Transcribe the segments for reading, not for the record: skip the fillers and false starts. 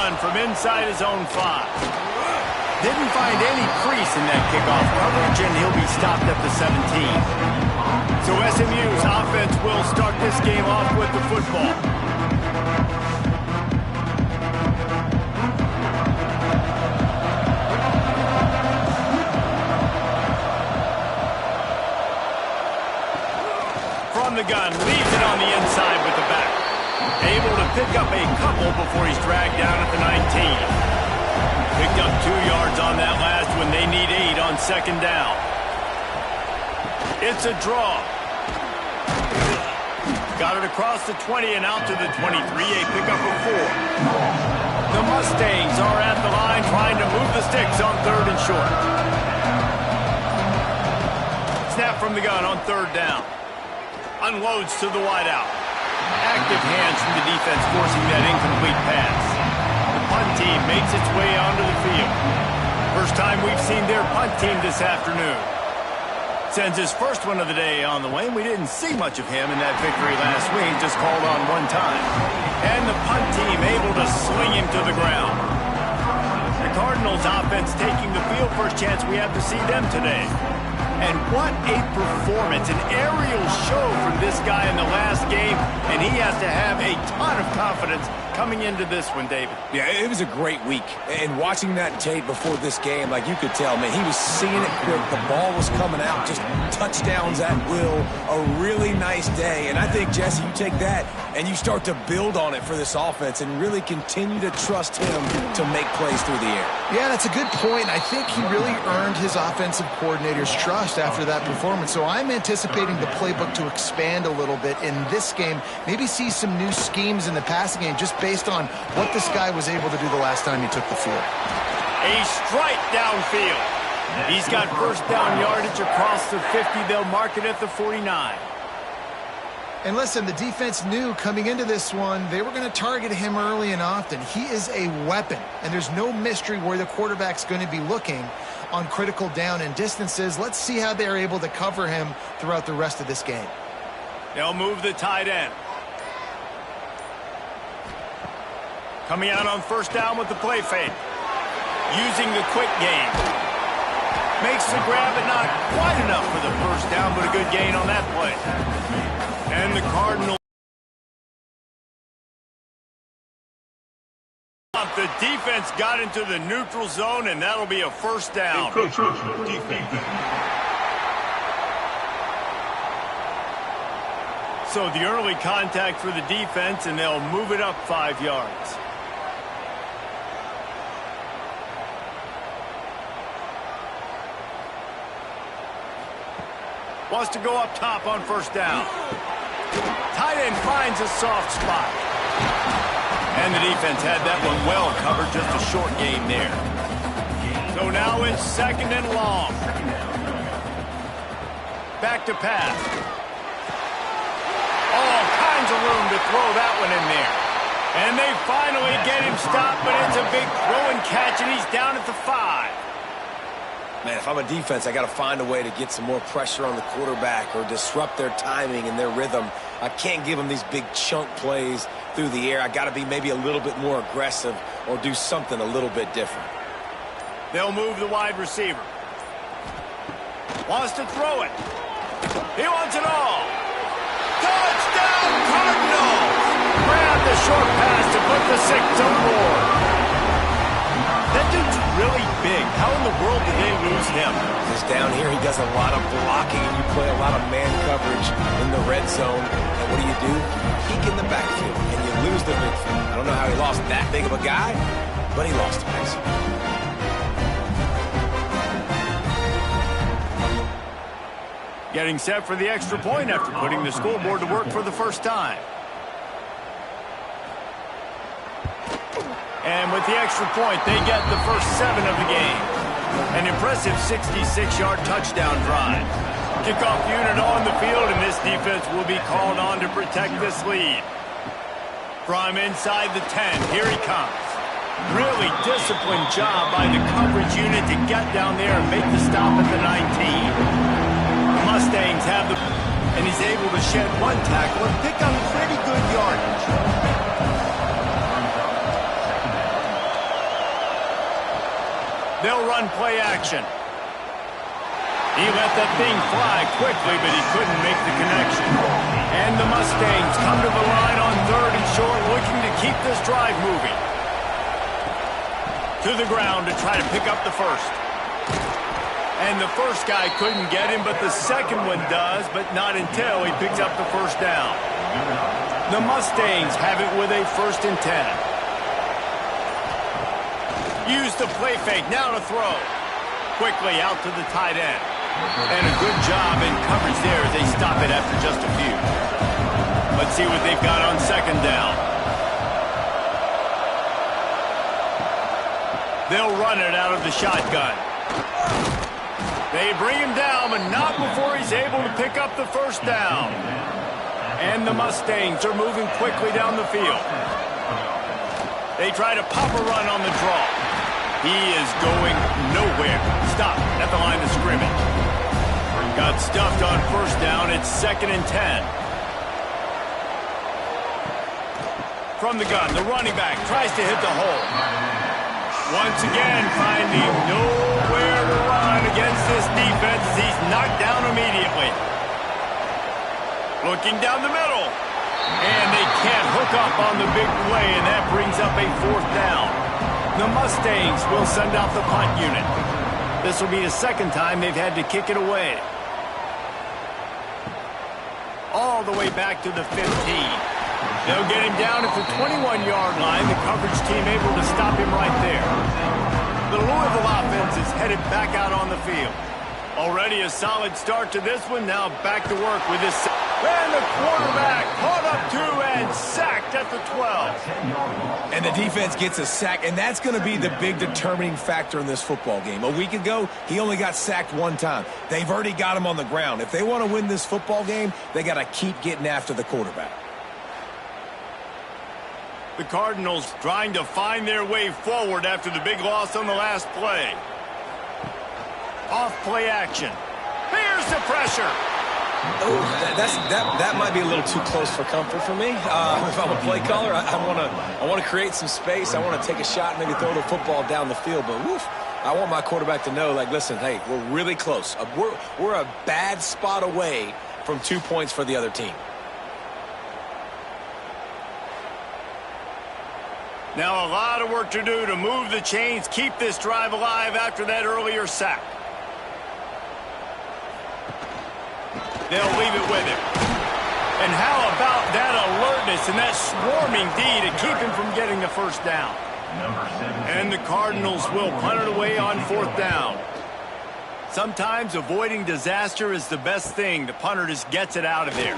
run from inside his own 5. Didn't find any crease in that kickoff coverage, and he'll be stopped at the 17. So SMU's offense will start this game off with the football. From the gun, leaves it on the inside with the back. Able to pick up a couple before he's dragged down at the 19. Picked up 2 yards on that last when they need 8 on second down. It's a draw. Got it across the 20 and out to the 23, a pickup of 4. The Mustangs are at the line trying to move the sticks on 3rd and short. Snap from the gun on 3rd down. Unloads to the wideout. Active hands from the defense forcing that incomplete pass. The punt team makes its way onto the field. First time we've seen their punt team this afternoon. Sends his first one of the day on the way. We didn't see much of him in that victory last week, just called on 1 time. And the punt team able to sling him to the ground. The Cardinals offense taking the field, first chance we have to see them today. And what a performance, an aerial show from this guy in the last game, and he has to have a ton of confidence coming into this one, David. Yeah, it was a great week. And watching that tape before this game, like you could tell, man, he was seeing it quick. The ball was coming out, just touchdowns at will. A really nice day. And I think, Jesse, you take that and you start to build on it for this offense and really continue to trust him to make plays through the air. Yeah, that's a good point. I think he really earned his offensive coordinator's trust after that performance. So I'm anticipating the playbook to expand a little bit in this game. Maybe see some new schemes in the passing game just based on what this guy was able to do the last time he took the field. A strike downfield. He's got first down yardage across the 50. They'll mark it at the 49. And listen, the defense knew coming into this one, they were going to target him early and often. He is a weapon, and there's no mystery where the quarterback's going to be looking on critical down and distances. Let's see how they're able to cover him throughout the rest of this game. They'll move the tight end. Coming out on first down with the play fake. Using the quick game. Makes the grab, but not quite enough for the first down, but a good gain on that play. And the Cardinals. The defense got into the neutral zone, and that'll be a first down. So the early contact for the defense, and they'll move it up 5 yards. Wants to go up top on first down. Tight end finds a soft spot. And the defense had that one well covered, just a short game there. So now it's 2nd and long. Back to pass. All kinds of room to throw that one in there. And they finally get him stopped, but it's a big throw and catch, and he's down at the 5. Man, if I'm a defense, I got to find a way to get some more pressure on the quarterback or disrupt their timing and their rhythm. I can't give them these big chunk plays through the air. I got to be maybe a little bit more aggressive or do something a little bit different. They'll move the wide receiver. Wants to throw it. He wants it all. Touchdown, Cardinals! Grab the short pass to put the 6 on board. That dude's really big. How in the world did they lose him? Because down here he does a lot of blocking and you play a lot of man coverage in the red zone. And what do? Peek in the backfield and you lose the midfield. I don't know how he lost that big of a guy, but he lost him. Getting set for the extra point after putting the scoreboard to work for the first time. And with the extra point, they get the first 7 of the game. An impressive 66-yard touchdown drive. Kickoff unit on the field, and this defense will be called on to protect this lead. From inside the 10, here he comes. Really disciplined job by the coverage unit to get down there and make the stop at the 19. The Mustangs have the... and he's able to shed 1 tackle and pick up pretty good yardage. run play action. He let that thing fly quickly, but he couldn't make the connection. And the Mustangs come to the line on 3rd and short, looking to keep this drive moving. To the ground to try to pick up the first. And the first guy couldn't get him, but the second one does, but not until he picks up the first down. The Mustangs have it with a 1st and 10. Use the play fake, now to throw. Quickly out to the tight end. And a good job in coverage there as they stop it after just a few. Let's see what they've got on 2nd down. They'll run it out of the shotgun. They bring him down, but not before he's able to pick up the first down. And the Mustangs are moving quickly down the field. They try to pop a run on the draw. He is going nowhere. Stop at the line of scrimmage. Got stuffed on 1st down. It's 2nd and 10. From the gun, the running back tries to hit the hole. Once again, finding nowhere to run against this defense as he's knocked down immediately. Looking down the middle. And they can't hook up on the big play, and that brings up a 4th down. The Mustangs will send out the punt unit. This will be the 2nd time they've had to kick it away. All the way back to the 15. They'll get him down at the 21-yard line. The coverage team able to stop him right there. The Louisville offense is headed back out on the field. Already a solid start to this one. Now back to work with this. And the quarterback caught up to and sacked at the 12. And the defense gets a sack, and that's going to be the big determining factor in this football game. A week ago, he only got sacked 1 time. They've already got him on the ground. If they want to win this football game, they got to keep getting after the quarterback. The Cardinals trying to find their way forward after the big loss on the last play. Off play action. Here's the pressure. Oh, that might be a little too close for comfort for me. If I'm a play caller, I want to create some space. I want to take a shot and maybe throw the football down the field. But woof, I want my quarterback to know, like, listen, hey, we're really close. We're a bad spot away from 2 points for the other team. Now a lot of work to do to move the chains, keep this drive alive after that earlier sack. They'll leave it with him. And how about that alertness and that swarming D to keep him from getting the first down? And the Cardinals will punt it away on 4th down. Sometimes avoiding disaster is the best thing. The punter just gets it out of there.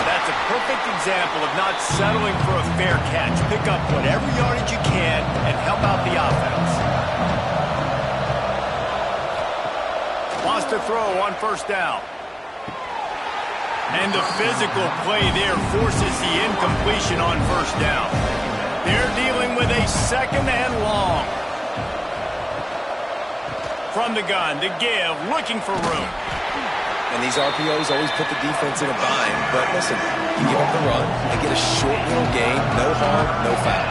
That's a perfect example of not settling for a fair catch. Pick up whatever yardage you can and help out the offense. Wants to throw on 1st down. And the physical play there forces the incompletion on 1st down. They're dealing with a 2nd and long. From the gun, the give, looking for room. And these RPOs always put the defense in a bind. But listen, you give up the run and get a short little gain, no harm, no foul.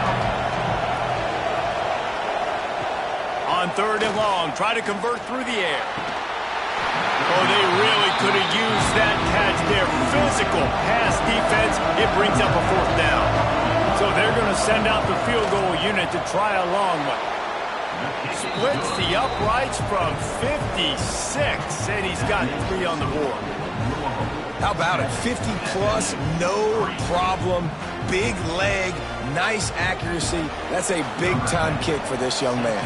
On 3rd and long, try to convert through the air. Oh, they really could have used that catch there. Physical pass defense. It brings up a 4th down. So they're going to send out the field goal unit to try a long one. Splits the uprights from 56, and he's got 3 on the board. How about it? 50-plus, no problem. Big leg, nice accuracy. That's a big-time kick for this young man.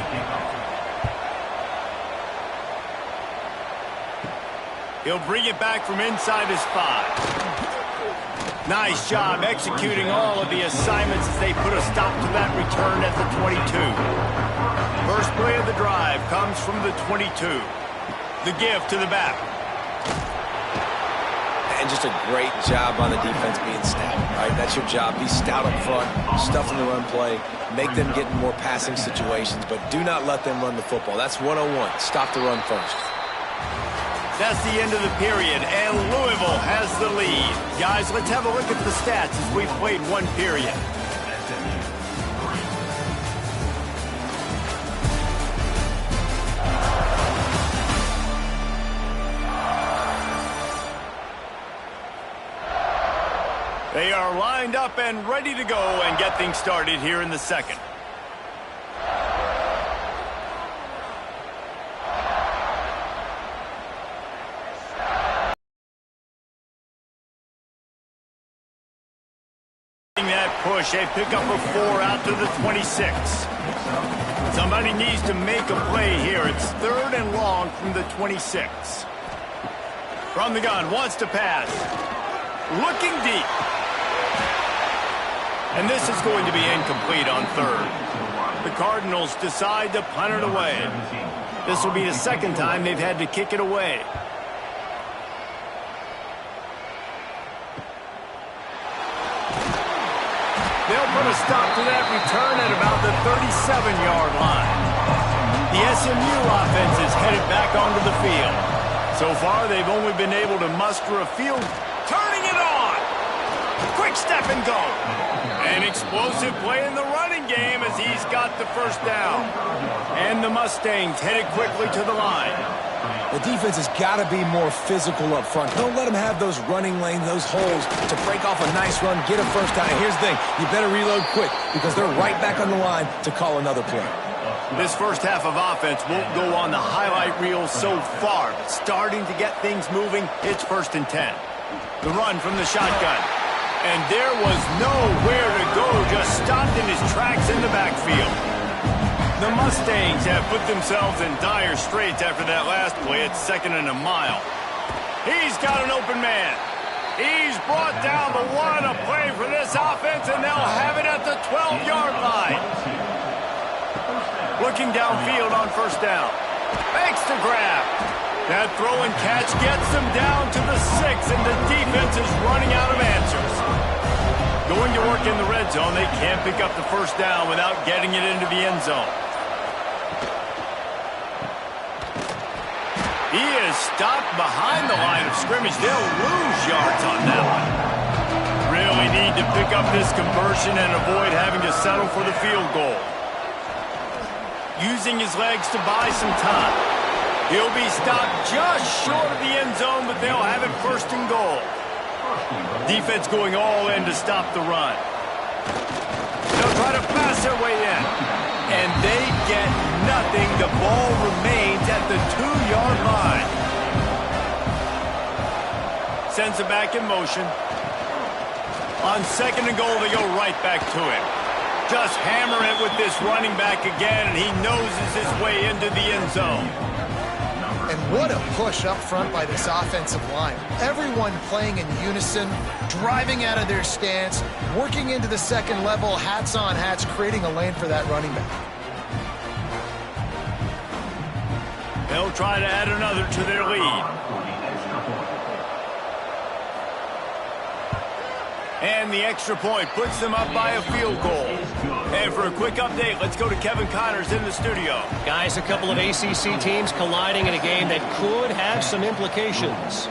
He'll bring it back from inside his 5. Nice job executing all of the assignments as they put a stop to that return at the 22. First play of the drive comes from the 22. The give to the back. And just a great job on the defense being stout, right? That's your job. Be stout up front, stuff in the run play, make them get in more passing situations, but do not let them run the football. That's 101. Stop the run first. That's the end of the period, and Louisville has the lead. Guys, let's have a look at the stats as we've played 1 period. They are lined up and ready to go and get things started here in the second. That push, a pickup of 4 out to the 26. Somebody needs to make a play here. It's 3rd and long from the 26. From the gun, wants to pass. Looking deep. And this is going to be incomplete on 3rd. The Cardinals decide to punt it away. This will be the second time they've had to kick it away. They'll put a stop to that return at about the 37-yard line. The SMU offense is headed back onto the field. So far, they've only been able to muster a field. Turning it on! Quick step and go. An explosive play in the running game as he's got the first down. And the Mustangs headed quickly to the line. The defense has got to be more physical up front. Don't let them have those running lanes, those holes to break off a nice run, get a first down. And here's the thing, you better reload quick because they're right back on the line to call another play. This first half of offense won't go on the highlight reel so far. Starting to get things moving, it's 1st and 10. The run from the shotgun. And there was nowhere to go, just stopped in his tracks in the backfield. The Mustangs have put themselves in dire straits after that last play. It's 2nd and a mile. He's got an open man. He's brought down the one. A play for this offense, and they'll have it at the 12-yard line. Looking downfield on 1st down. Makes the grab. That throw and catch gets them down to the 6, and the defense is running out of answers. Going to work in the red zone, they can't pick up the first down without getting it into the end zone. He is stopped behind the line of scrimmage. They'll lose yards on that one. Really need to pick up this conversion and avoid having to settle for the field goal. Using his legs to buy some time. He'll be stopped just short of the end zone, but they'll have it 1st and goal. Defense going all in to stop the run. They'll try to pass their way in. And they get nothing. The ball remains at the 2-yard line. Sends it back in motion. On 2nd and goal, they go right back to it. Just hammer it with this running back again, and he noses his way into the end zone. And what a push up front by this offensive line. Everyone playing in unison, driving out of their stance, working into the second level, hats on hats, creating a lane for that running back. They'll try to add another to their lead. And the extra point puts them up by a field goal. And for a quick update, let's go to Kevin Connors in the studio. Guys, a couple of ACC teams colliding in a game that could have some implications.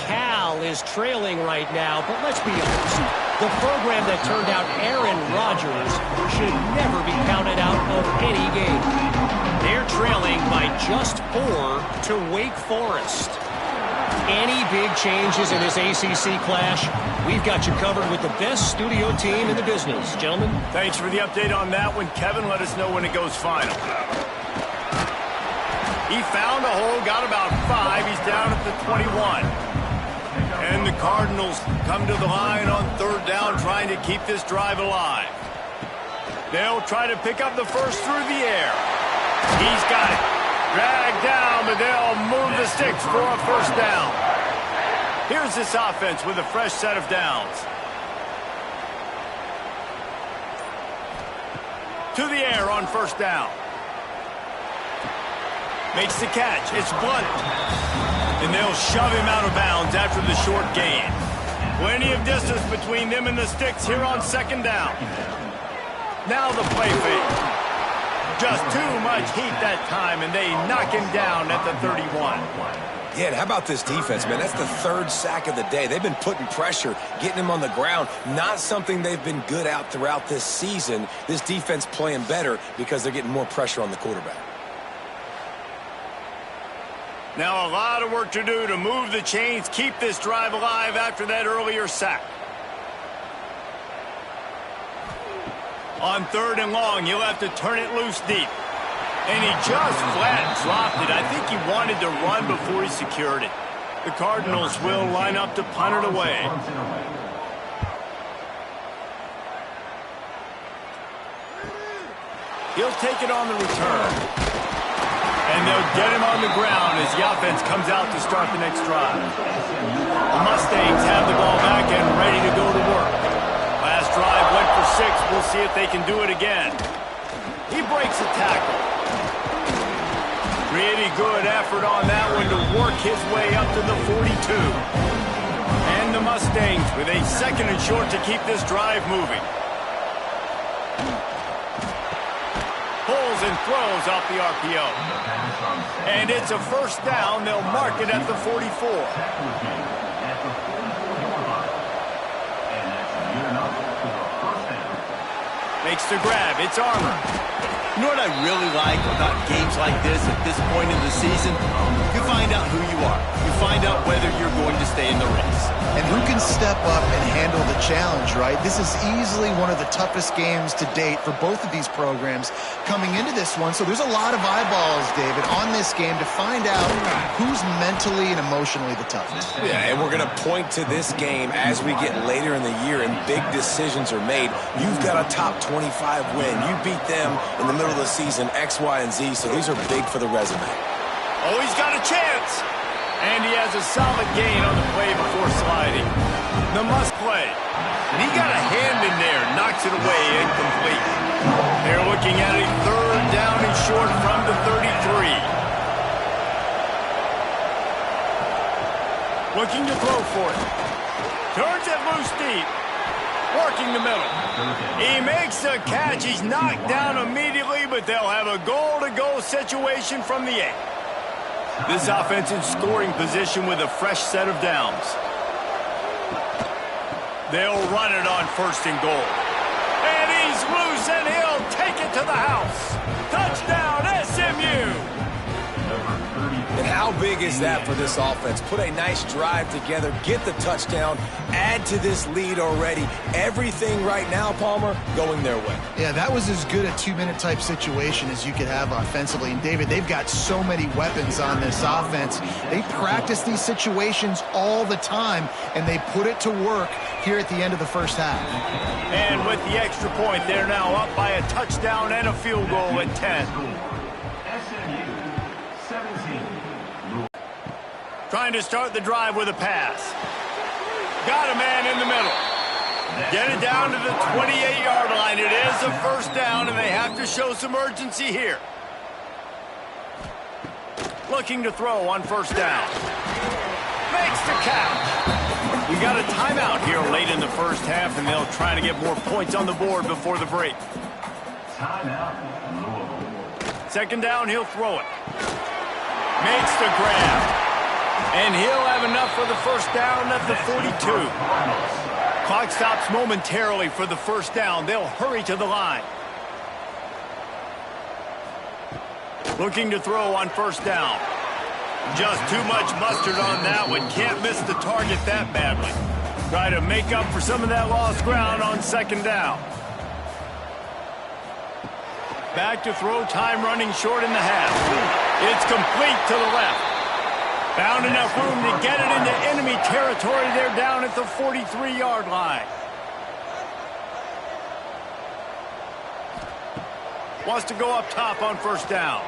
Cal is trailing right now, but let's be honest. The program that turned out Aaron Rodgers should never be counted out of any game. They're trailing by just 4 to Wake Forest. Any big changes in this ACC clash, we've got you covered with the best studio team in the business. Gentlemen. Thanks for the update on that one, Kevin. Let us know when it goes final. He found a hole, got about 5. He's down at the 21. And the Cardinals come to the line on 3rd down, trying to keep this drive alive. They'll try to pick up the first through the air. He's got it. Dragged down, but they'll move the sticks for a first down. Here's this offense with a fresh set of downs. To the air on 1st down. Makes the catch. It's Blunt. And they'll shove him out of bounds after the short gain. Plenty of distance between them and the sticks here on 2nd down. Now the play fake. Just too much heat that time, and they knock him down at the 31. Yeah, and how about this defense, man? That's the 3rd sack of the day. They've been putting pressure, getting him on the ground. Not something they've been good at throughout this season. This defense playing better because they're getting more pressure on the quarterback. Now a lot of work to do to move the chains, keep this drive alive after that earlier sack. On 3rd and long, he'll have to turn it loose deep. And he just flat dropped it. I think he wanted to run before he secured it. The Cardinals will line up to punt it away. He'll take it on the return. And they'll get him on the ground as the offense comes out to start the next drive. The Mustangs have the ball back and ready to go to work. Last drive went for 6. We'll see if they can do it again. He breaks a tackle. Pretty good effort on that one to work his way up to the 42. And the Mustangs with a 2nd and short to keep this drive moving. Pulls and throws off the RPO. And it's a 1st down. They'll mark it at the 44. Makes the grab. It's Armour. You know what I really like about games like this at this point in the season? You find out who you are. You find out whether you're going to stay in the race. And who can step up and handle the challenge, right? This is easily one of the toughest games to date for both of these programs coming into this one. So there's a lot of eyeballs, David, on this game to find out who's mentally and emotionally the toughest. Yeah, and we're going to point to this game as we get later in the year and big decisions are made. You've got a top 25 win. You beat them in the middle of the season, X, Y, and Z, so these are big for the resume. Oh, he's got a chance. And he has a solid gain on the play before sliding. The must play. And he got a hand in there, knocks it away, incomplete. They're looking at a 3rd down and short from the 33. Looking to throw for it. Turns it loose deep. Working the middle. He makes a catch. He's knocked down immediately, but they'll have a goal-to-go situation from the 8. This offense in scoring position with a fresh set of downs. They'll run it on 1st and goal. And he's loose, and he'll take it to the house. Touchdown, SMU! And how big is that for this offense? Put a nice drive together, get the touchdown, add to this lead already. Everything right now, Palmer, going their way. Yeah, that was as good a 2-minute type situation as you could have offensively. And, David, they've got so many weapons on this offense. They practice these situations all the time, and they put it to work here at the end of the 1st half. And with the extra point, they're now up by a touchdown and a field goal at 10. Trying to start the drive with a pass. Got a man in the middle. Get it down to the 28-yard line. It is a 1st down, and they have to show some urgency here. Looking to throw on 1st down. Makes the catch. We got a timeout here late in the 1st half, and they'll try to get more points on the board before the break. Timeout. 2nd down, he'll throw it. Makes the grab. And he'll have enough for the 1st down at the 42. Clock stops momentarily for the 1st down. They'll hurry to the line. Looking to throw on 1st down. Just too much mustard on that one. Can't miss the target that badly. Try to make up for some of that lost ground on 2nd down. Back to throw, time running short in the half. It's complete to the left. Found enough room to get it into enemy territory. They're down at the 43-yard line. Wants to go up top on 1st down.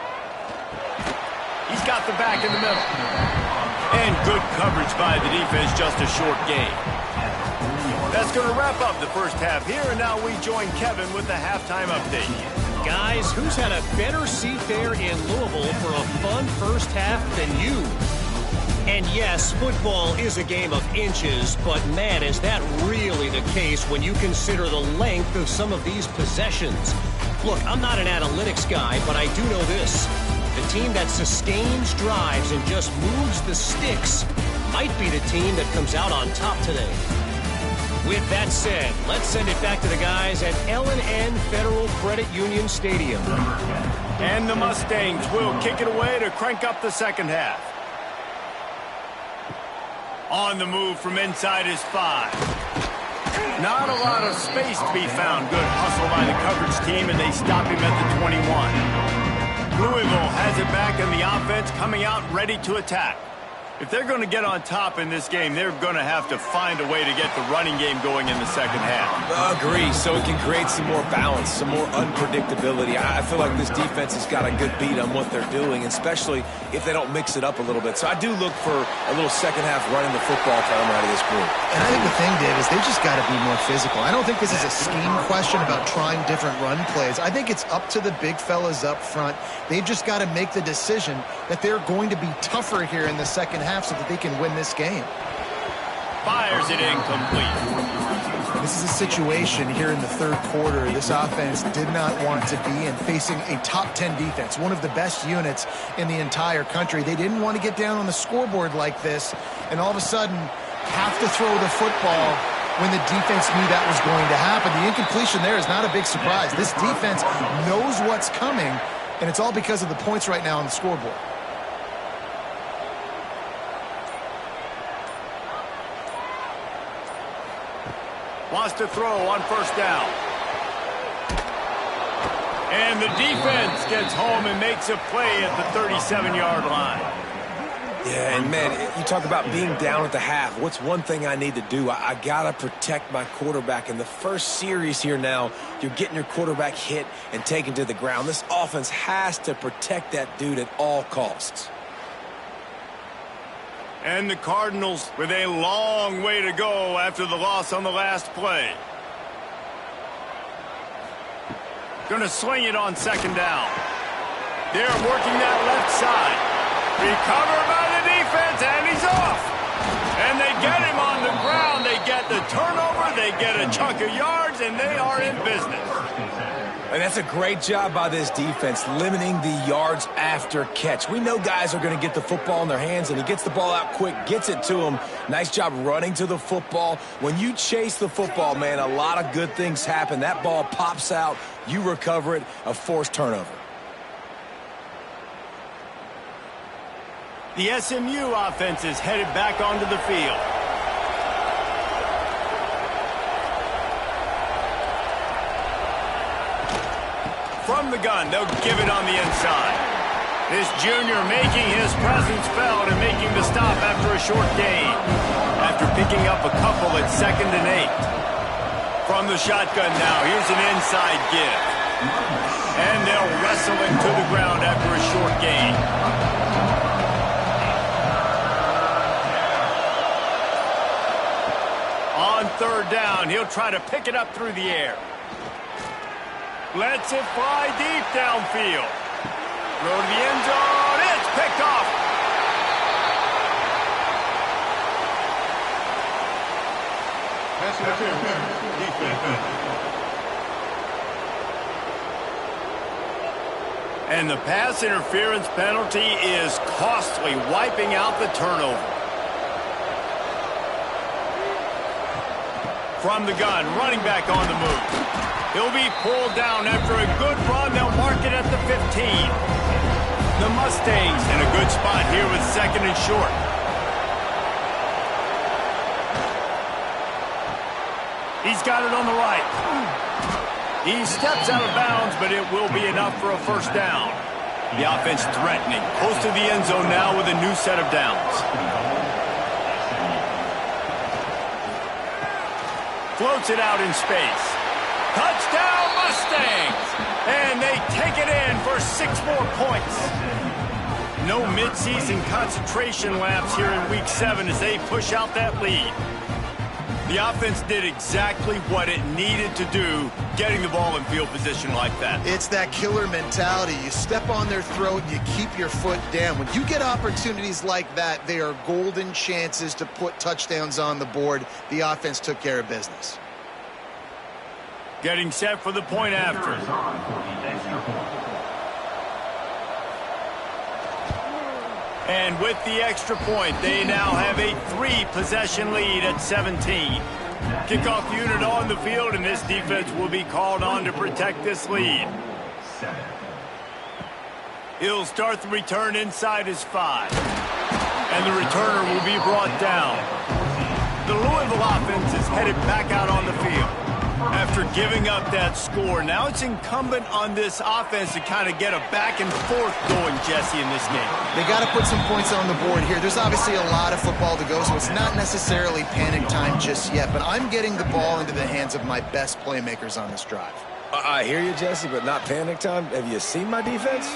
He's got the back in the middle. And good coverage by the defense, just a short gain. That's going to wrap up the 1st half here, and now we join Kevin with the halftime update. Guys, who's had a better seat there in Louisville for a fun 1st half than you? And yes, football is a game of inches, but man, is that really the case when you consider the length of some of these possessions. Look, I'm not an analytics guy, but I do know this. The team that sustains drives and just moves the sticks might be the team that comes out on top today. With that said, let's send it back to the guys at L&N Federal Credit Union Stadium. And the Mustangs will kick it away to crank up the 2nd half. On the move from inside his 5. Not a lot of space to be found. Good hustle by the coverage team, and they stop him at the 21. Louisville has it back, and the offense coming out ready to attack. If they're going to get on top in this game, they're going to have to find a way to get the running game going in the second half. Agree, so it can create some more balance, some more unpredictability. I feel like this defense has got a good beat on what they're doing, especially if they don't mix it up a little bit. So I do look for a little second half running the football time out of this group. And I think the thing, Dave, is they just got to be more physical. I don't think this is a scheme question about trying different run plays. I think it's up to the big fellas up front. They've just got to make the decision that they're going to be tougher here in the second half so that they can win this game. Fires it incomplete. This is a situation here in the third quarter this offense did not want to be in, facing a top 10 defense, one of the best units in the entire country. They didn't want to get down on the scoreboard like this and all of a sudden have to throw the football when the defense knew that was going to happen. The incompletion there is not a big surprise. This defense knows what's coming, and it's all because of the points right now on the scoreboard. Wants to throw on first down. And the defense gets home and makes a play at the 37-yard line. Yeah, and man, you talk about being down at the half. What's one thing I need to do? I got to protect my quarterback. In the first series here now, you're getting your quarterback hit and taken to the ground. This offense has to protect that dude at all costs. And the Cardinals with a long way to go after the loss on the last play. Gonna swing it on second down. They're working that left side. Recovered by the defense, and he's off. And they get him on the ground. They get the turnover. They get a chunk of yards, and they are in business. And that's a great job by this defense, limiting the yards after catch. We know guys are going to get the football in their hands, and he gets the ball out quick, gets it to him. Nice job running to the football. When you chase the football, man, a lot of good things happen. That ball pops out, you recover it, a forced turnover. The SMU offense is headed back onto the field. From the gun, they'll give it on the inside. This junior making his presence felt and making the stop after a short gain. After picking up a couple at 2nd and 8. From the shotgun now, here's an inside give. And they'll wrestle him to the ground after a short gain. On third down, he'll try to pick it up through the air. Lets it fly deep downfield. Throw to the end zone. It's picked off. And the pass interference penalty is costly, wiping out the turnover. From the gun, running back on the move. He'll be pulled down after a good run. They'll mark it at the 15. The Mustangs in a good spot here with 2nd and short. He's got it on the right. He steps out of bounds, but it will be enough for a first down. The offense threatening. Close to the end zone now with a new set of downs. Floats it out in space. Touchdown, Mustangs! And they take it in for 6 more points. No midseason concentration laps here in Week 7 as they push out that lead. The offense did exactly what it needed to do, getting the ball in field position like that. It's that killer mentality. You step on their throat, you keep your foot down. When you get opportunities like that, they are golden chances to put touchdowns on the board. The offense took care of business. Getting set for the point after. And with the extra point, they now have a 3-possession lead at 17. Kickoff unit on the field, and this defense will be called on to protect this lead. He'll start the return inside his 5. And the returner will be brought down. The Louisville offense is headed back out on the field. After giving up that score, now it's incumbent on this offense to kind of get a back and forth going, Jesse, in this game. They got to put some points on the board here. There's obviously a lot of football to go, so it's not necessarily panic time just yet, but I'm getting the ball into the hands of my best playmakers on this drive. I hear you, Jesse, but not panic time. Have you seen my defense?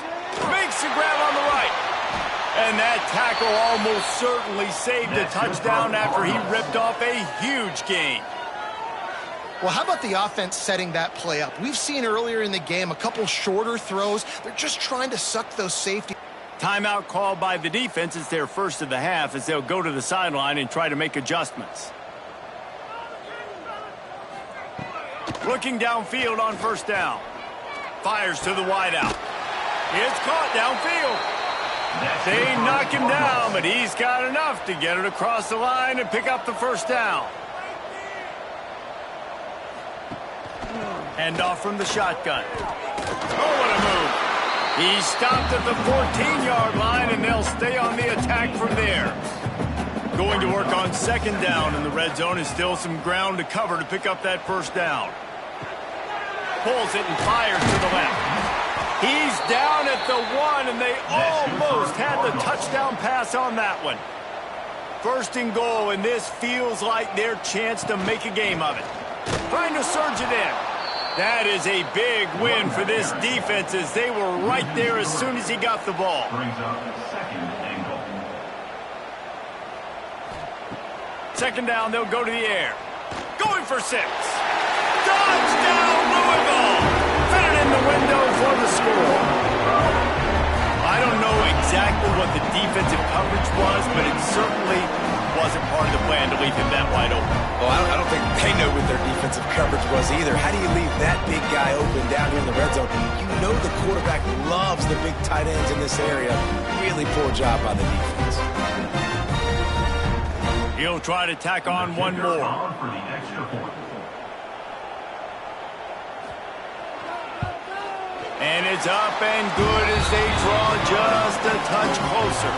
Makes the grab on the right. And that tackle almost certainly saved a touchdown after he ripped off a huge gain. Well, how about the offense setting that play up? We've seen earlier in the game a couple shorter throws. They're just trying to suck those safety. Timeout called by the defense. It's their first of the half as they'll go to the sideline and try to make adjustments. Looking downfield on first down. Fires to the wideout. It's caught downfield. They knock him down, but he's got enough to get it across the line and pick up the first down. Hand off from the shotgun. Oh, what a move. He stopped at the 14-yard line, and they'll stay on the attack from there. Going to work on second down, and the red zone is still some ground to cover to pick up that first down. Pulls it and fires to the left. He's down at the 1, and they almost had the touchdown pass on that one. First and goal, and this feels like their chance to make a game of it. Trying to surge it in. That is a big win for this defense as they were right there as soon as he got the ball. Second down, they'll go to the air. Going for 6. Touchdown, Louisville! Fit it in the window for the score. I don't know exactly what the defensive coverage was, but it certainly wasn't part of the plan to leave him that wide open. Well, I don't think they know what their defensive coverage was either. How do you leave that big guy open down here in the red zone? You know the quarterback loves the big tight ends in this area. Really poor job by the defense. He'll try to tack on one more. And it's up and good as they draw just a touch closer.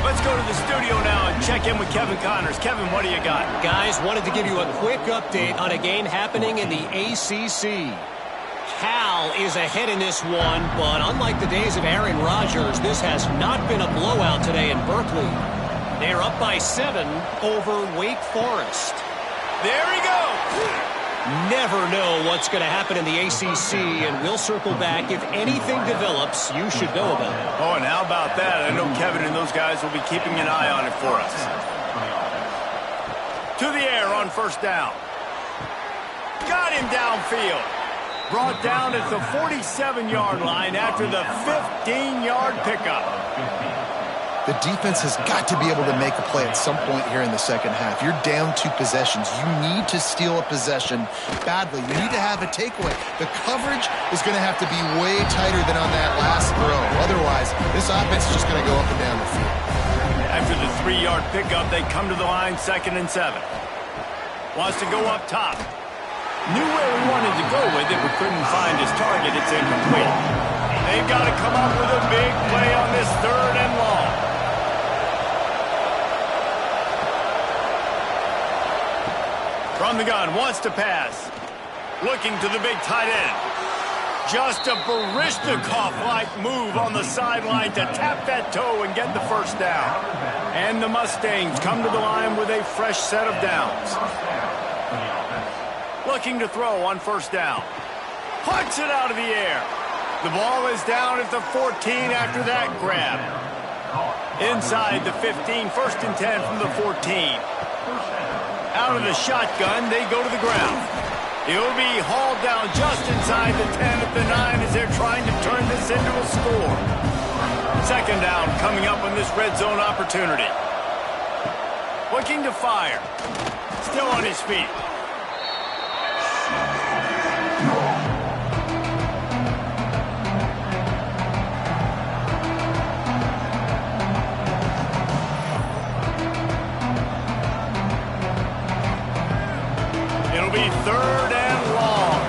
Let's go to the studio now and check in with Kevin Connors. Kevin, what do you got? Guys, wanted to give you a quick update on a game happening in the ACC. Cal is ahead in this one, but unlike the days of Aaron Rodgers, this has not been a blowout today in Berkeley. They're up by 7 over Wake Forest. There he goes! Never know what's going to happen in the ACC, and we'll circle back. If anything develops, you should know about it. Oh, and how about that? I know Kevin and those guys will be keeping an eye on it for us. To the air on first down. Got him downfield. Brought down at the 47-yard line after the 15-yard pickup. The defense has got to be able to make a play at some point here in the second half. You're down 2 possessions. You need to steal a possession badly. You need to have a takeaway. The coverage is going to have to be way tighter than on that last throw. Otherwise, this offense is just going to go up and down the field. After the 3-yard pickup, they come to the line, 2nd and 7. Wants to go up top. Knew where he wanted to go with it, but couldn't find his target. It's incomplete. They've got to come up with a big play on this 3rd and long. From the gun, wants to pass. Looking to the big tight end. Just a Baryshnikov-like move on the sideline to tap that toe and get the first down. And the Mustangs come to the line with a fresh set of downs. Looking to throw on first down. Punts it out of the air. The ball is down at the 14 after that grab. Inside the 15, 1st and 10 from the 14. Out of the shotgun, they go to the ground. He'll be hauled down just inside the 10 at the 9 as they're trying to turn this into a score. Second down coming up on this red zone opportunity. Looking to fire. Still on his feet. It'll be 3rd and long.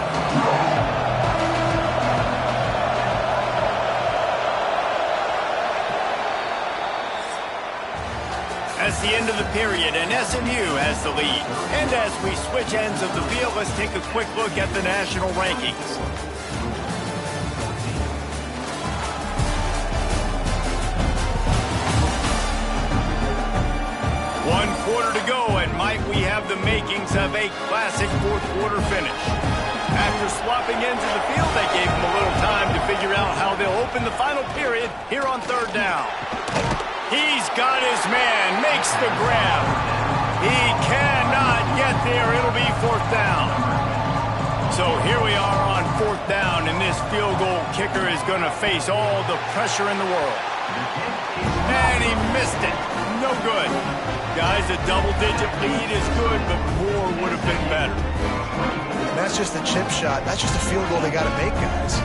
That's the end of the the period, and SMU has the lead. And as we switch ends of the field, let's take a quick look at the national rankings. One quarter to go, and might we have the makings of a classic fourth quarter finish. After swapping ends of the field, they gave them a little time to figure out how they'll open the final period here on third down. He's got his man, makes the grab. He cannot get there. It'll be fourth down. So here we are on fourth down, and this field goal kicker is going to face all the pressure in the world. And he missed it. No good. Guys, a double-digit lead is good, but more would have been better. That's just a chip shot. That's just a field goal they got to make, guys.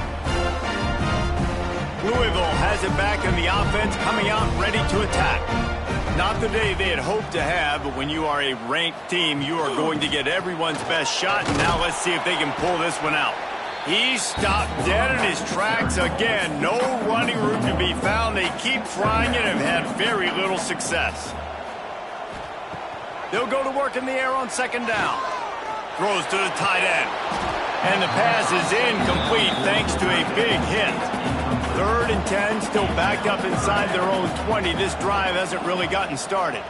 Louisville has it back in the offense, coming out ready to attack. Not the day they had hoped to have, but when you are a ranked team, you are going to get everyone's best shot. And now let's see if they can pull this one out. He stopped dead in his tracks again. No running room to be found. They keep trying it and have had very little success. They'll go to work in the air on second down. Throws to the tight end. And the pass is incomplete thanks to a big hit. 3rd and 10, still backed up inside their own 20. This drive hasn't really gotten started.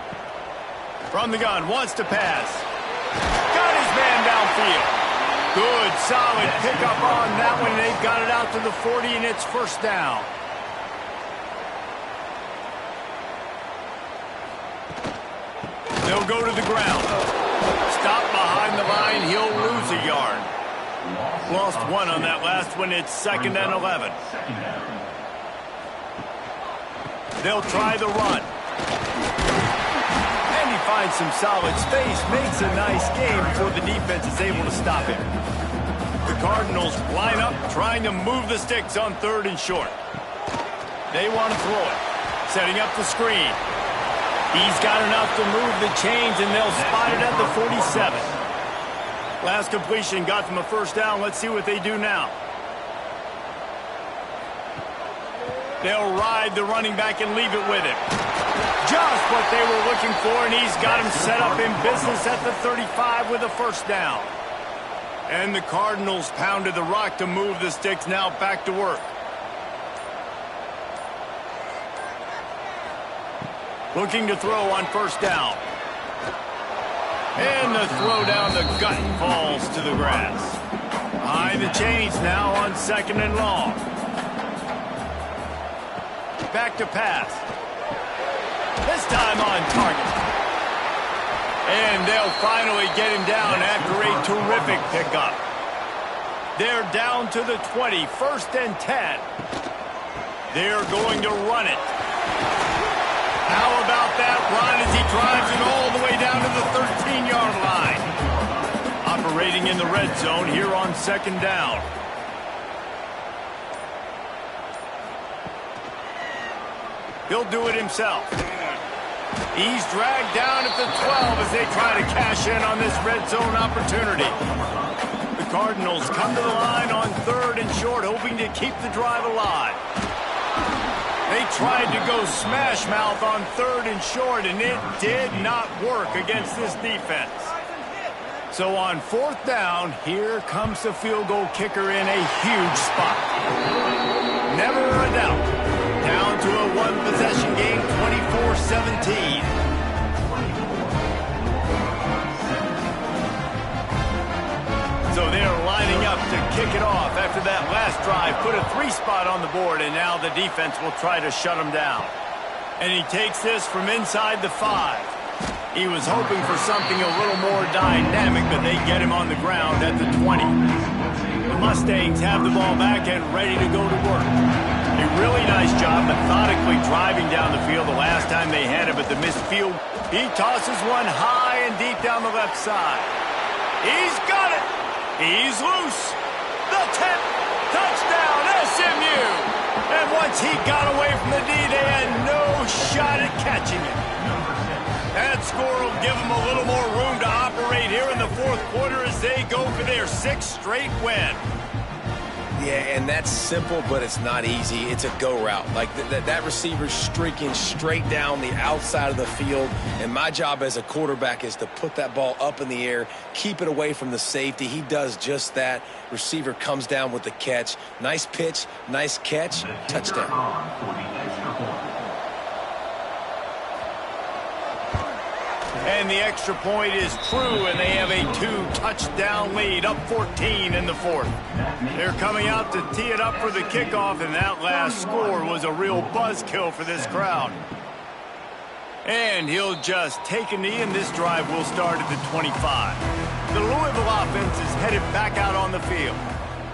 From the gun, wants to pass. Got his man downfield. Good, solid pickup on that one. They've got it out to the 40, and it's first down. They'll go to the ground. Stop behind the line. He'll lose a yard. Lost one on that last one. It's 2nd and 11. They'll try the run. And he finds some solid space. Makes a nice game before the defense is able to stop him. The Cardinals line up, trying to move the sticks on 3rd and short. They want to throw it. Setting up the screen. He's got enough to move the chains, and they'll spot it at the 47. Last completion got them a first down. Let's see what they do now. They'll ride the running back and leave it with him. Just what they were looking for, and he's got him set up in business at the 35 with a first down. And the Cardinals pounded the rock to move the sticks. Now back to work. Looking to throw on first down. And the throw down the gut falls to the grass. Behind the chains now on 2nd and long. Back to pass. This time on target. And they'll finally get him down after a terrific pickup. They're down to the 20, 1st and 10. They're going to run it. How about that run as he drives it all the way down to the 13-yard line? Operating in the red zone here on 2nd down. He'll do it himself. He's dragged down at the 12 as they try to cash in on this red zone opportunity. The Cardinals come to the line on 3rd and short, hoping to keep the drive alive. They tried to go smash mouth on 3rd and short, and it did not work against this defense. So on 4th down, here comes the field goal kicker in a huge spot. Never a doubt. Down to a one-possession game, 24-17. So they're lining up to kick it off after that last drive. Put a 3-spot on the board, and now the defense will try to shut them down. And he takes this from inside the 5. He was hoping for something a little more dynamic, but they get him on the ground at the 20. The Mustangs have the ball back and ready to go to work. A really nice job methodically driving down the field the last time they had it, but the missed field. He tosses one high and deep down the left side. He's got it. He's loose. The 10th touchdown, SMU. And once he got away from the D, they had no shot at catching it. That score will give them a little more room to operate here in the 4th quarter as they go for their 6th straight win. Yeah, and that's simple, but it's not easy. It's a go route. Like that receiver's streaking straight down the outside of the field, and my job as a quarterback is to put that ball up in the air, keep it away from the safety. He does just that. Receiver comes down with the catch. Nice pitch, nice catch, touchdown. And the extra point is true, and they have a 2-touchdown lead, up 14 in the fourth. They're coming out to tee it up for the kickoff, and that last score was a real buzzkill for this crowd. And he'll just take a knee, and this drive will start at the 25. The Louisville offense is headed back out on the field.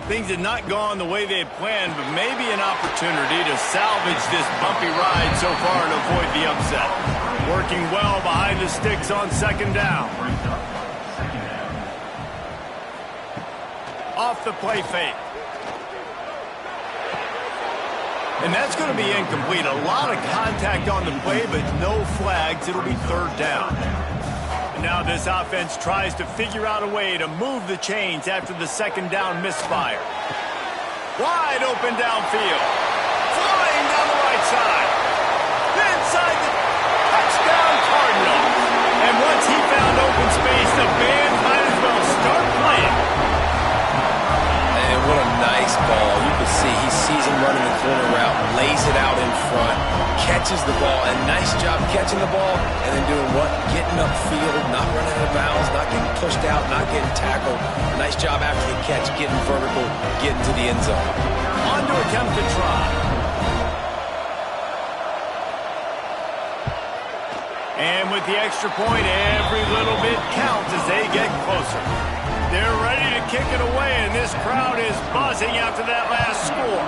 Things had not gone the way they had planned, but maybe an opportunity to salvage this bumpy ride so far and avoid the upset. Working well behind the sticks on second down. Off the play fake. And that's going to be incomplete. A lot of contact on the play, but no flags. It'll be third down. And now this offense tries to figure out a way to move the chains after the second down misfire. Wide open downfield. Flying down the right side. Inside the touchdown Cardinals. And once he found open space, the band might as well start playing. And what a nice ball. You can see he sees him running the corner route, lays it out in front, catches the ball, and nice job catching the ball, and then doing what? Getting upfield, not running out of bounds, not getting pushed out, not getting tackled. Nice job after the catch, getting vertical, getting to the end zone. On to attempt to try. And with the extra point, every little bit counts as they get closer. They're ready to kick it away, and this crowd is buzzing after that last score.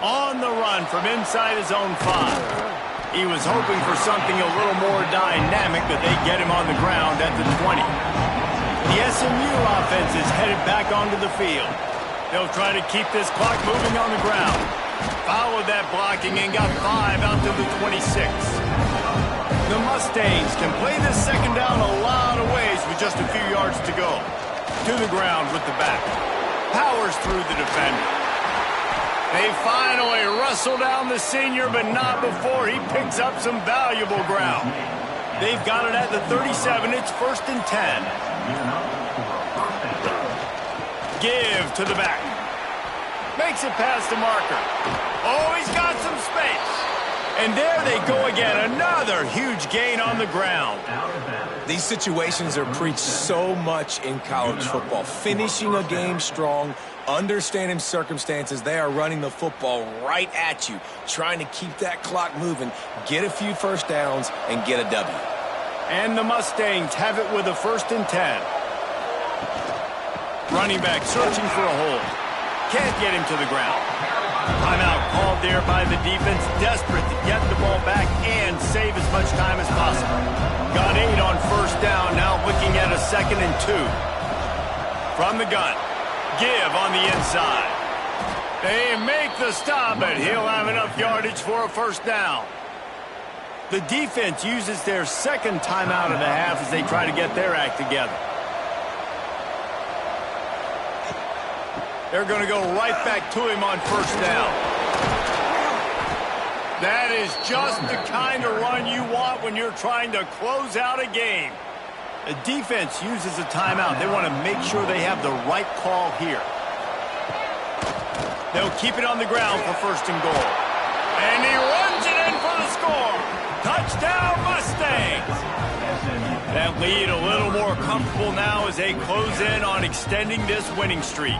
On the run from inside his own 5. He was hoping for something a little more dynamic, but they get him on the ground at the 20. The SMU offense is headed back onto the field. They'll try to keep this clock moving on the ground. Followed that blocking and got 5 out to the 26. The Mustangs can play this second down a lot of ways with just a few yards to go. To the ground with the back. Powers through the defender. They finally wrestle down the senior, but not before he picks up some valuable ground. They've got it at the 37. It's 1st and 10. Give to the back. Makes it past the marker. Oh, he's got some space. And there they go again. Another huge gain on the ground. These situations are preached so much in college football. Finishing a game strong, understanding circumstances. They are running the football right at you, trying to keep that clock moving, get a few first downs, and get a W. And the Mustangs have it with a 1st and 10. Running back searching for a hole. Can't get him to the ground. Timeout called there by the defense, desperate to get the ball back and save as much time as possible. Got 8 on 1st down, now looking at a 2nd and 2. From the gun, give on the inside. They make the stop, but he'll have enough yardage for a 1st down. The defense uses their 2nd timeout of the half as they try to get their act together. They're going to go right back to him on 1st down. That is just the kind of run you want when you're trying to close out a game. The defense uses a timeout. They want to make sure they have the right call here. They'll keep it on the ground for 1st and goal. And he runs it in for the score. Touchdown, Mustangs! That lead a little more comfortable now as they close in on extending this winning streak.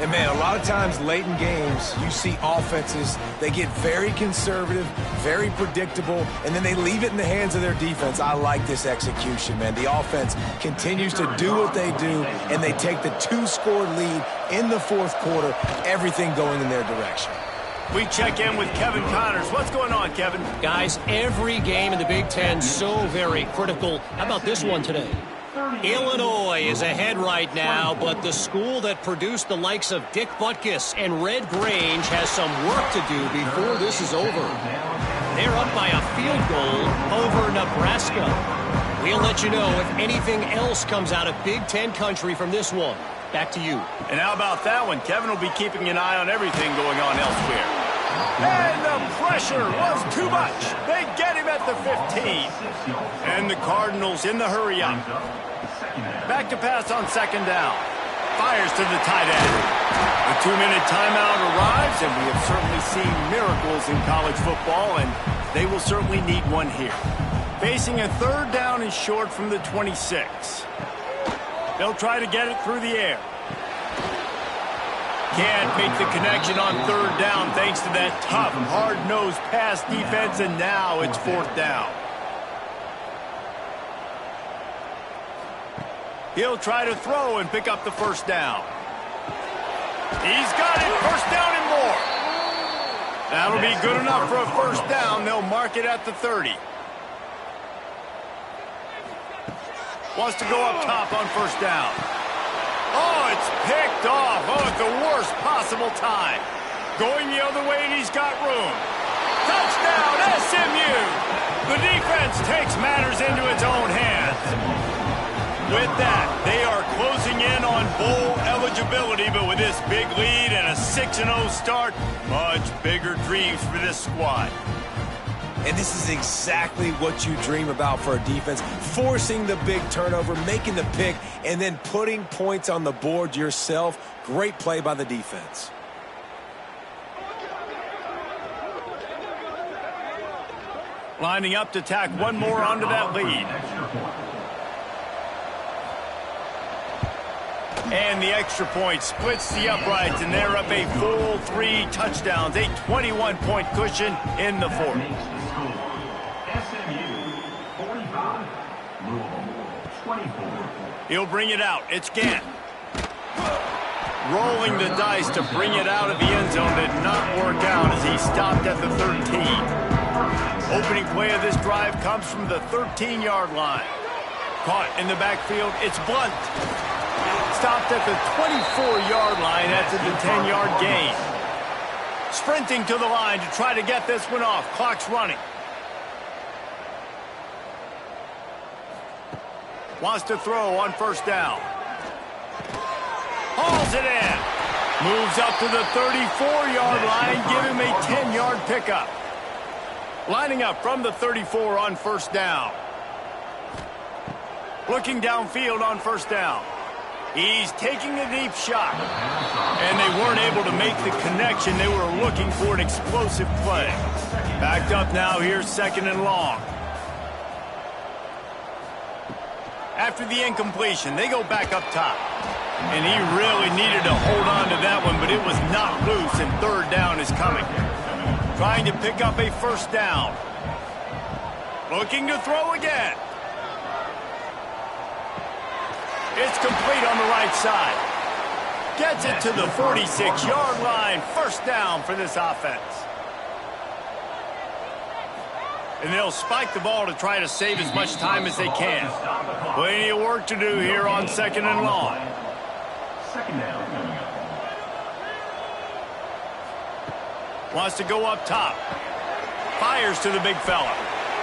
And, man, a lot of times late in games, you see offenses, they get very conservative, very predictable, and then they leave it in the hands of their defense. I like this execution, man. The offense continues to do what they do, and they take the 2-score lead in the 4th quarter, everything going in their direction. We check in with Kevin Connors. What's going on, Kevin? Guys, every game in the Big Ten so very critical. How about this one today? Illinois is ahead right now, but the school that produced the likes of Dick Butkus and Red Grange has some work to do before this is over. They're up by a field goal over Nebraska. We'll let you know if anything else comes out of Big Ten country from this one. Back to you. And how about that one? Kevin will be keeping an eye on everything going on elsewhere. And the pressure was too much. They get him at the 15. And the Cardinals in the hurry up. Back to pass on second down. Fires to the tight end. The 2-minute timeout arrives, and we have certainly seen miracles in college football, and they will certainly need one here. Facing a third down and short from the 26. They'll try to get it through the air. Can't make the connection on third down thanks to that tough, hard-nosed pass defense, and now it's fourth down. He'll try to throw and pick up the first down. He's got it, first down and more. That'll be good enough for a first down. They'll mark it at the 30. Wants to go up top on first down. Oh, it's picked off. Oh, at the worst possible time. Going the other way, and he's got room. Touchdown, SMU! The defense takes matters into its own hands. With that, they are closing in on bowl eligibility, but with this big lead and a 6-0 start, much bigger dreams for this squad. And this is exactly what you dream about for a defense. Forcing the big turnover, making the pick, and then putting points on the board yourself. Great play by the defense. Lining up to tack one more onto that lead. And the extra point splits the uprights, and they're up a full 3 touchdowns, a 21-point cushion in the fourth. SMU 45, Louisville 24. He'll bring it out. It's Gant. Rolling the dice to bring it out of the end zone did not work out as he stopped at the 13. Opening play of this drive comes from the 13-yard line. Caught in the backfield, it's Blunt. Stopped at the 24-yard line after the 10-yard gain. Sprinting to the line to try to get this one off. Clock's running. Wants to throw on first down. Hauls it in. Moves up to the 34-yard line. Give him a 10-yard pickup. Lining up from the 34 on first down. Looking downfield on first down. He's taking a deep shot. And they weren't able to make the connection. They were looking for an explosive play. Backed up now here, second and long. After the incompletion, they go back up top. And he really needed to hold on to that one, but it was not loose, and third down is coming. Trying to pick up a first down. Looking to throw again. It's complete on the right side. Gets it to the 46-yard line. First down for this offense. And they'll spike the ball to try to save as much time as they can. Plenty of work to do here on second and long. Second down. Wants to go up top. Fires to the big fella.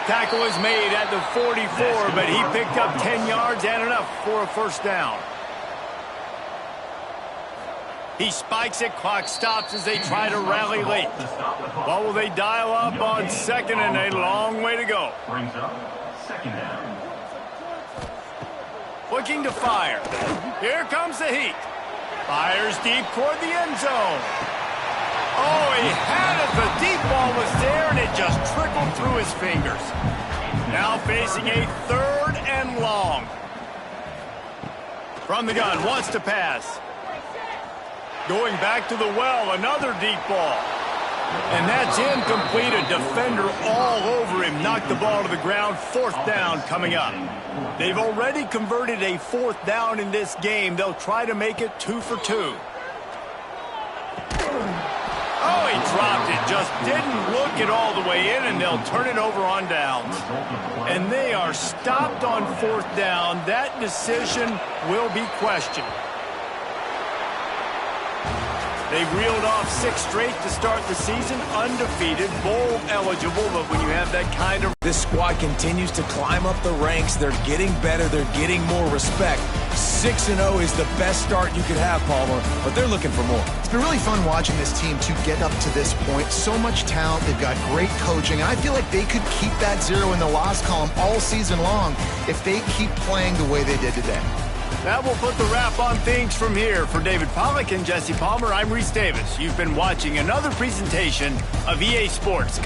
Tackle is made at the 44, but he picked up 10 yards and enough for a first down. He spikes it, clock stops as they try to rally late. What will they dial up on second, and a long way to go. Brings up second down. Looking to fire. Here comes the heat. Fires deep toward the end zone. Oh, he had it. The deep ball was there, and it just trickled through his fingers. Now facing a third and long. From the gun, wants to pass. Going back to the well, another deep ball. And that's incomplete. A defender all over him. Knocked the ball to the ground. Fourth down coming up. They've already converted a fourth down in this game. They'll try to make it 2 for 2. Oh, he dropped it. Just didn't look it all the way in, and they'll turn it over on downs. And they are stopped on fourth down. That decision will be questioned. They've reeled off 6 straight to start the season, undefeated, bowl eligible, but when you have that kind of... This squad continues to climb up the ranks. They're getting better. They're getting more respect. 6-0 is the best start you could have, Palmer, but they're looking for more. It's been really fun watching this team to get up to this point. So much talent. They've got great coaching, and I feel like they could keep that 0 in the loss column all season long if they keep playing the way they did today. That will put the wrap on things from here. For David Pollack and Jesse Palmer, I'm Reese Davis. You've been watching another presentation of EA Sports.